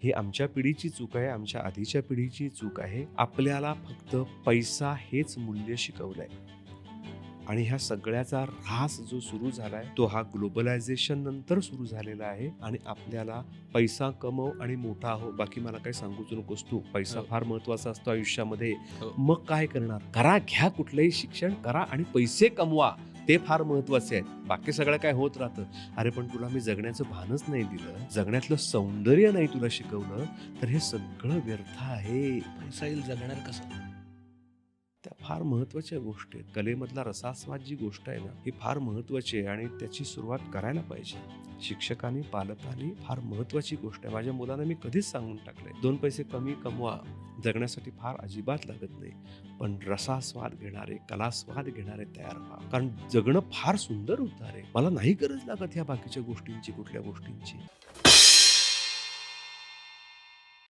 ही आमच्या पिढीची चूक आहे, आमच्या आधीच्या पिढीची चूक आहे. आपल्याला फक्त पैसा हेच मूल्य शिकवलंय. आणि ह्या सगळ्याचा ऱ्हास जो सुरू झालाय तो हा ग्लोबलायझेशन नंतर सुरू झालेला आहे. आणि आपल्याला पैसा कमव आणि मोठा हो, बाकी मला काही सांगूच नकोस तू. पैसा हो. फार महत्वाचा असतो आयुष्यामध्ये. हो. मग काय करणार? करा, घ्या कुठलंही शिक्षण करा आणि पैसे कमवा. ते फार महत्वाचे आहेत. बाकी सगळं काय होत राहतं. अरे पण तुला मी जगण्याचं भानच नाही दिलं, जगण्यातलं सौंदर्य नाही तुला शिकवलं, तर हे सगळं व्यर्थ आहे. पैसा येईल जगणार कसं? त्या फार महत्वाच्या गोष्टी आहेत. कलेमधला रसास्वाद जी गोष्ट आहे ना, ही फार महत्वाची आहे आणि त्याची सुरुवात करायला पाहिजे. शिक्षकांनी, पालकांनी फार महत्वाची गोष्ट आहे. माझ्या मुलांना मी कधीच सांगून टाकलंय, 2 पैसे कमी कमवा, जगण्यासाठी फार अजिबात लागत नाही. पण रसास्वाद घेणारे, कलास्वाद घेणारे तयार व्हा. कारण जगणं फार सुंदर होतं रे. मला नाही गरज लागत ह्या बाकीच्या गोष्टींची, कुठल्या गोष्टींची.